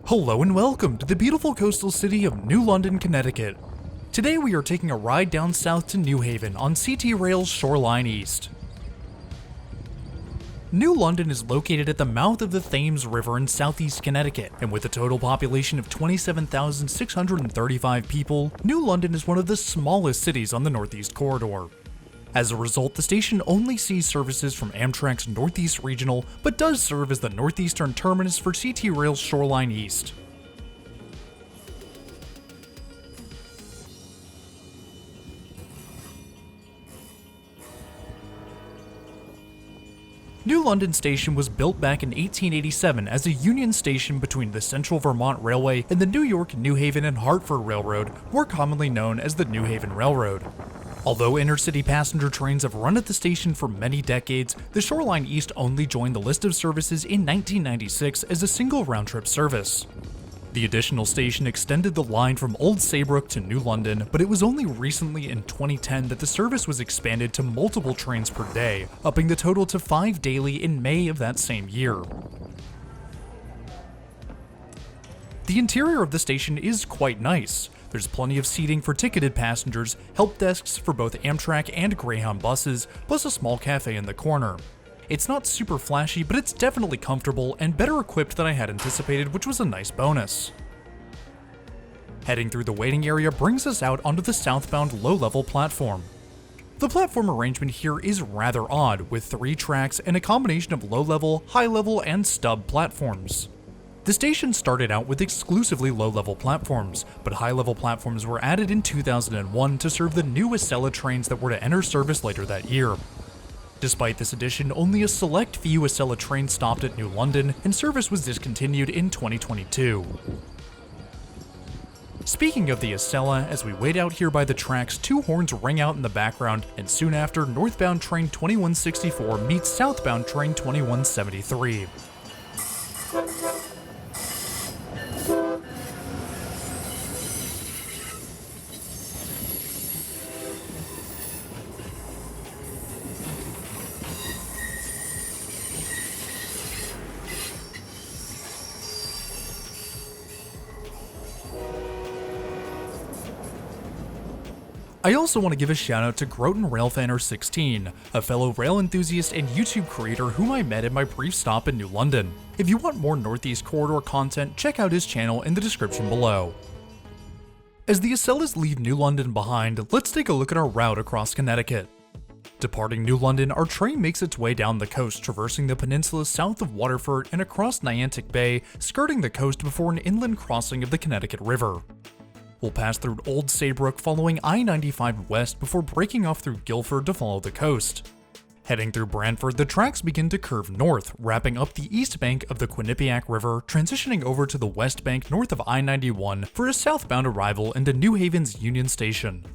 Hello and welcome to the beautiful coastal city of New London, Connecticut. Today we are taking a ride down south to New Haven on CT Rail's Shoreline East. New London is located at the mouth of the Thames River in southeast Connecticut, and with a total population of 27,635 people, New London is one of the smallest cities on the Northeast Corridor. As a result, the station only sees services from Amtrak's Northeast Regional, but does serve as the northeastern terminus for CT Rail's Shoreline East. New London Station was built back in 1887 as a union station between the Central Vermont Railway and the New York, New Haven, and Hartford Railroad, more commonly known as the New Haven Railroad. Although intercity passenger trains have run at the station for many decades, the Shoreline East only joined the list of services in 1996 as a single round-trip service. The additional station extended the line from Old Saybrook to New London, but it was only recently in 2010 that the service was expanded to multiple trains per day, upping the total to 5 daily in May of that same year. The interior of the station is quite nice. There's plenty of seating for ticketed passengers, help desks for both Amtrak and Greyhound buses, plus a small cafe in the corner. It's not super flashy, but it's definitely comfortable and better equipped than I had anticipated, which was a nice bonus. Heading through the waiting area brings us out onto the southbound low-level platform. The platform arrangement here is rather odd, with 3 tracks and a combination of low-level, high-level, and stub platforms. The station started out with exclusively low-level platforms, but high-level platforms were added in 2001 to serve the new Acela trains that were to enter service later that year. Despite this addition, only a select few Acela trains stopped at New London, and service was discontinued in 2022. Speaking of the Acela, as we wait out here by the tracks, 2 horns ring out in the background, and soon after, northbound train 2164 meets southbound train 2173. I also want to give a shout out to Groton Railfanner16, a fellow rail enthusiast and YouTube creator whom I met in my brief stop in New London. If you want more Northeast Corridor content, check out his channel in the description below. As the Acelas leave New London behind, let's take a look at our route across Connecticut. Departing New London, our train makes its way down the coast, traversing the peninsula south of Waterford and across Niantic Bay, skirting the coast before an inland crossing of the Connecticut River. We'll pass through Old Saybrook following I-95 west before breaking off through Guilford to follow the coast. Heading through Branford, the tracks begin to curve north, wrapping up the east bank of the Quinnipiac River, transitioning over to the west bank north of I-91 for a southbound arrival into New Haven's Union Station.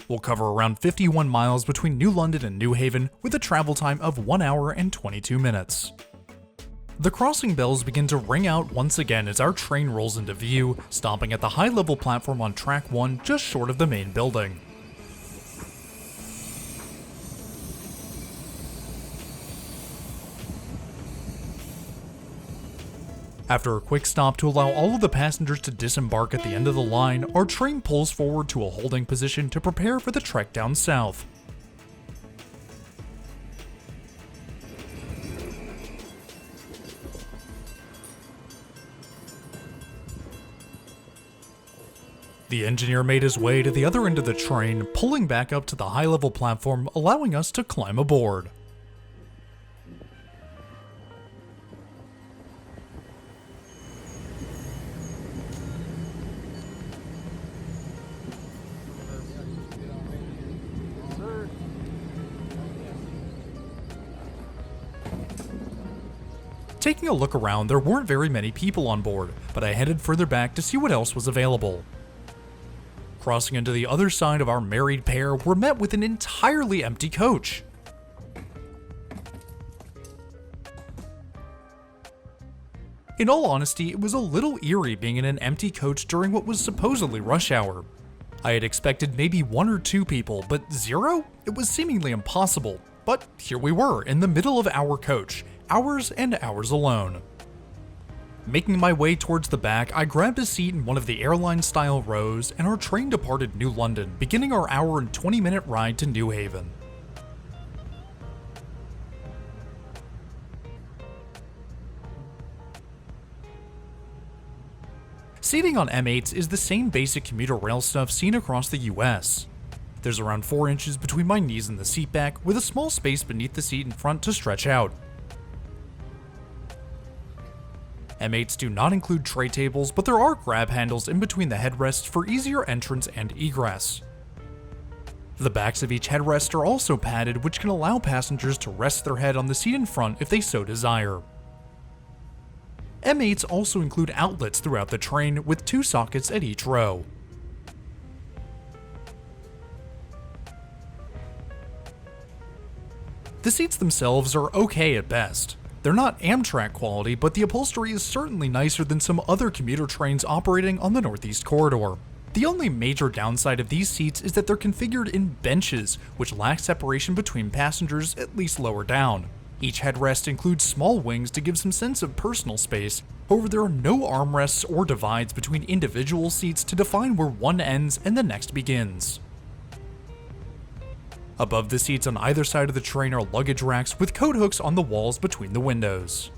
We'll cover around 51 miles between New London and New Haven with a travel time of 1 hour and 22 minutes. The crossing bells begin to ring out once again as our train rolls into view, stopping at the high-level platform on track 1 just short of the main building. After a quick stop to allow all of the passengers to disembark at the end of the line, our train pulls forward to a holding position to prepare for the trek down south. The engineer made his way to the other end of the train, pulling back up to the high-level platform, allowing us to climb aboard. Taking a look around, there weren't very many people on board, but I headed further back to see what else was available. Crossing into the other side of our married pair, we're met with an entirely empty coach. In all honesty, it was a little eerie being in an empty coach during what was supposedly rush hour. I had expected maybe 1 or 2 people, but 0? It was seemingly impossible. But here we were, in the middle of our coach, hours and hours alone. Making my way towards the back, I grabbed a seat in one of the airline-style rows, and our train departed New London, beginning our hour and 20-minute ride to New Haven. Seating on M8s is the same basic commuter rail stuff seen across the US. There's around 4 inches between my knees and the seat back, with a small space beneath the seat in front to stretch out. M8s do not include tray tables, but there are grab handles in between the headrests for easier entrance and egress. The backs of each headrest are also padded, which can allow passengers to rest their head on the seat in front if they so desire. M8s also include outlets throughout the train, with 2 sockets at each row. The seats themselves are okay at best. They're not Amtrak quality, but the upholstery is certainly nicer than some other commuter trains operating on the Northeast Corridor. The only major downside of these seats is that they're configured in benches, which lack separation between passengers, at least lower down. Each headrest includes small wings to give some sense of personal space. However, there are no armrests or divides between individual seats to define where one ends and the next begins. Above the seats on either side of the train are luggage racks with coat hooks on the walls between the windows.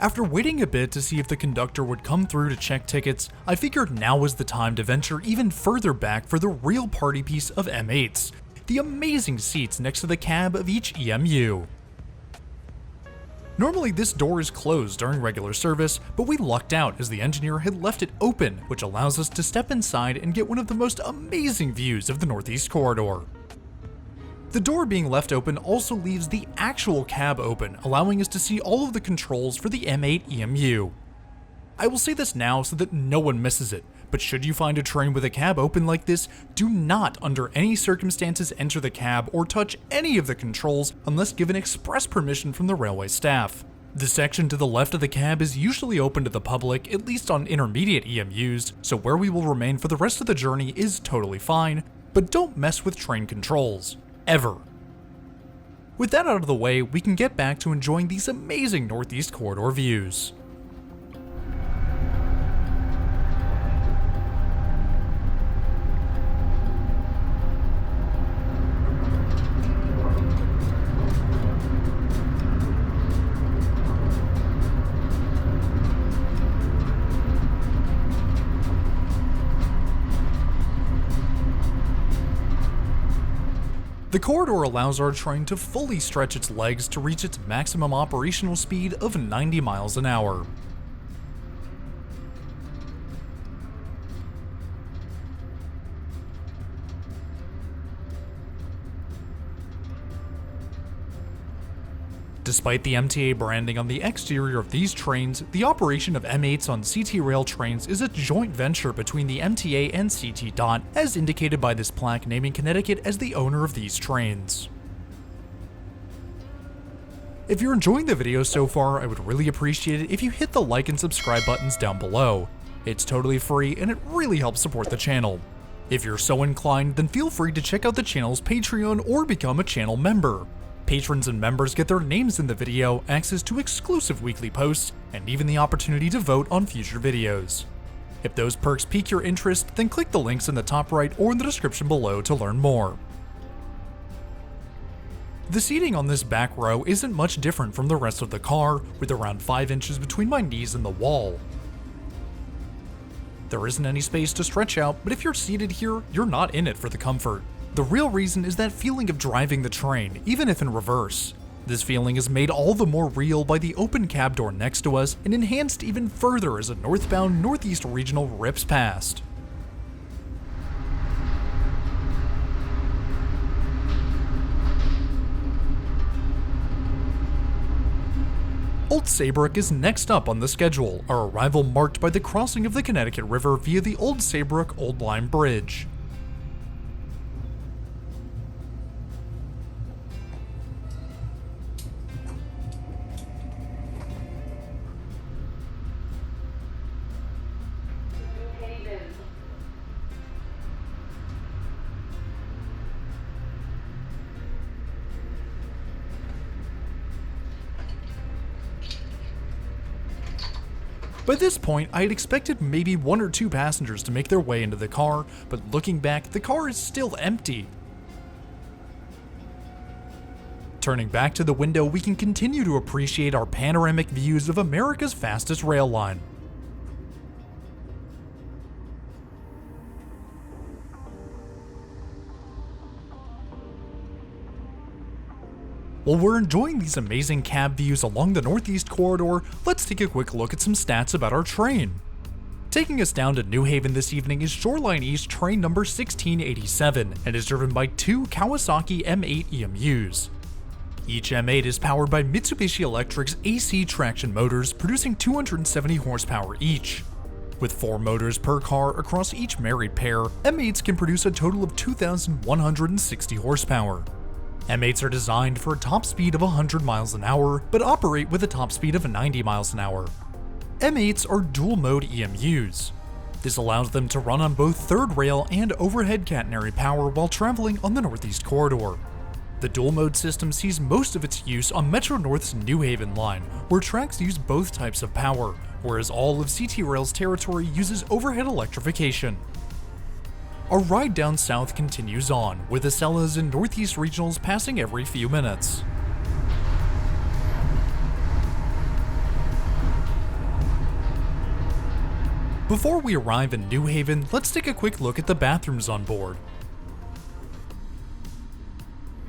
After waiting a bit to see if the conductor would come through to check tickets, I figured now was the time to venture even further back for the real party piece of M8s, the amazing seats next to the cab of each EMU. Normally this door is closed during regular service, but we lucked out as the engineer had left it open, which allows us to step inside and get one of the most amazing views of the Northeast Corridor. The door being left open also leaves the actual cab open, allowing us to see all of the controls for the M8 EMU. I will say this now so that no one misses it, but should you find a train with a cab open like this, do not under any circumstances enter the cab or touch any of the controls unless given express permission from the railway staff. The section to the left of the cab is usually open to the public, at least on intermediate EMUs, so where we will remain for the rest of the journey is totally fine, but don't mess with train controls. Ever. With that out of the way, we can get back to enjoying these amazing Northeast Corridor views. The corridor allows our train to fully stretch its legs to reach its maximum operational speed of 90 miles an hour. Despite the MTA branding on the exterior of these trains, the operation of M8s on CT Rail trains is a joint venture between the MTA and CT DOT, as indicated by this plaque naming Connecticut as the owner of these trains. If you're enjoying the video so far, I would really appreciate it if you hit the like and subscribe buttons down below. It's totally free and it really helps support the channel. If you're so inclined, then feel free to check out the channel's Patreon or become a channel member. Patrons and members get their names in the video, access to exclusive weekly posts, and even the opportunity to vote on future videos. If those perks pique your interest, then click the links in the top right or in the description below to learn more. The seating on this back row isn't much different from the rest of the car, with around 5 inches between my knees and the wall. There isn't any space to stretch out, but if you're seated here, you're not in it for the comfort. The real reason is that feeling of driving the train, even if in reverse. This feeling is made all the more real by the open cab door next to us and enhanced even further as a northbound Northeast Regional rips past. Old Saybrook is next up on the schedule, our arrival marked by the crossing of the Connecticut River via the Old Saybrook Old Line Bridge. By this point, I had expected maybe 1 or 2 passengers to make their way into the car, but looking back, the car is still empty. Turning back to the window, we can continue to appreciate our panoramic views of America's fastest rail line. While we're enjoying these amazing cab views along the Northeast Corridor, let's take a quick look at some stats about our train. Taking us down to New Haven this evening is Shoreline East train number 1687 and is driven by 2 Kawasaki M8 EMUs. Each M8 is powered by Mitsubishi Electric's AC traction motors, producing 270 horsepower each. With 4 motors per car across each married pair, M8s can produce a total of 2,160 horsepower. M8s are designed for a top speed of 100 miles an hour, but operate with a top speed of 90 miles an hour. M8s are dual-mode EMUs. This allows them to run on both third rail and overhead catenary power while traveling on the Northeast Corridor. The dual-mode system sees most of its use on Metro North's New Haven line, where tracks use both types of power, whereas all of CT Rail's territory uses overhead electrification. Our ride down south continues on, with Acelas and Northeast Regionals passing every few minutes. Before we arrive in New Haven, let's take a quick look at the bathrooms on board.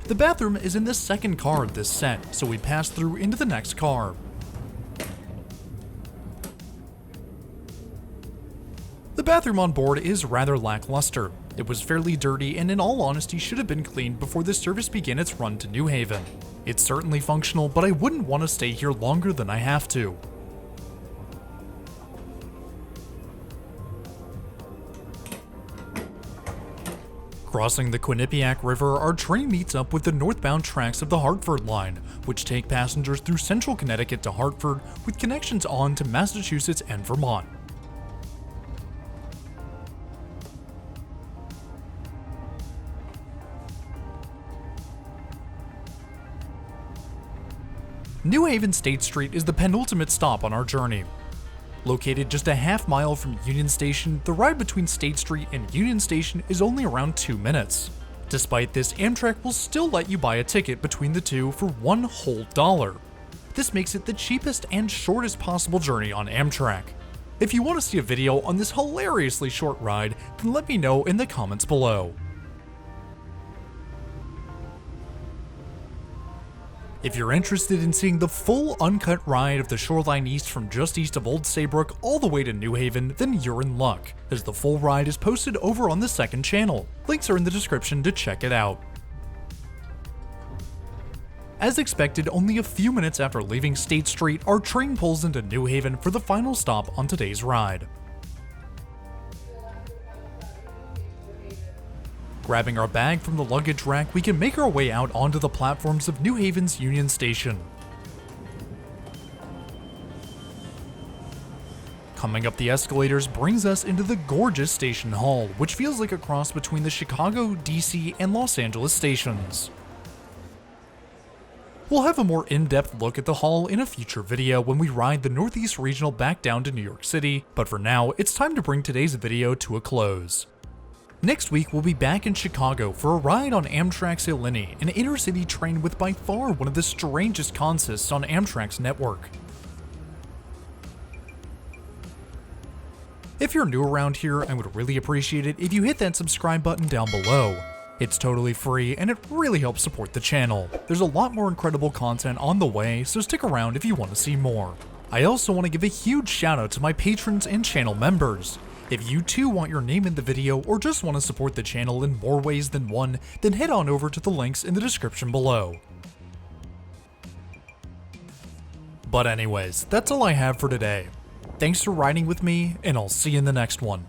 The bathroom is in the second car of this set, so we pass through into the next car. The bathroom on board is rather lackluster. It was fairly dirty and in all honesty should have been cleaned before the service began its run to New Haven. It's certainly functional, but I wouldn't want to stay here longer than I have to. Crossing the Quinnipiac River, our train meets up with the northbound tracks of the Hartford Line, which take passengers through central Connecticut to Hartford, with connections on to Massachusetts and Vermont. New Haven State Street is the penultimate stop on our journey. Located just a half mile from Union Station, the ride between State Street and Union Station is only around 2 minutes. Despite this, Amtrak will still let you buy a ticket between the two for $1 whole. This makes it the cheapest and shortest possible journey on Amtrak. If you want to see a video on this hilariously short ride, then let me know in the comments below. If you're interested in seeing the full uncut ride of the Shoreline East from just east of Old Saybrook all the way to New Haven, then you're in luck, as the full ride is posted over on the second channel. Links are in the description to check it out. As expected, only a few minutes after leaving State Street, our train pulls into New Haven for the final stop on today's ride. Grabbing our bag from the luggage rack, we can make our way out onto the platforms of New Haven's Union Station. Coming up the escalators brings us into the gorgeous station hall, which feels like a cross between the Chicago, DC, and Los Angeles stations. We'll have a more in-depth look at the hall in a future video when we ride the Northeast Regional back down to New York City, but for now, it's time to bring today's video to a close. Next week, we'll be back in Chicago for a ride on Amtrak's Illini, an inner-city train with by far one of the strangest consists on Amtrak's network. If you're new around here, I would really appreciate it if you hit that subscribe button down below. It's totally free, and it really helps support the channel. There's a lot more incredible content on the way, so stick around if you want to see more. I also want to give a huge shout out to my patrons and channel members. If you too want your name in the video or just want to support the channel in more ways than one, then head on over to the links in the description below. But anyways, that's all I have for today. Thanks for riding with me, and I'll see you in the next one.